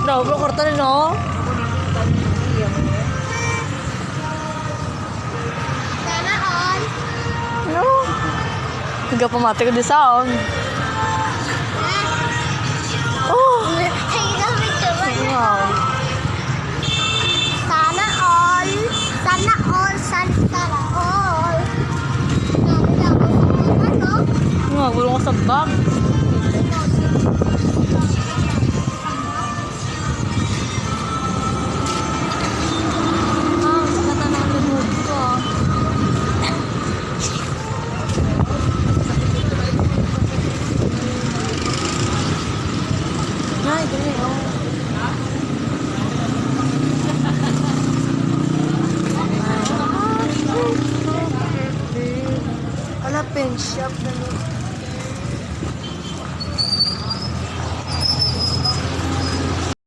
No, bro, korta na, no? Sana all. No. Hanggang pamati ko di sound. Oh! Wow. Sana all. Sana all. Sana all. Ano? Nga, gulong ko sa bag. Ah, sakit na ng lumod ko, ah. Ay, dali, oh. Wala, pen shop na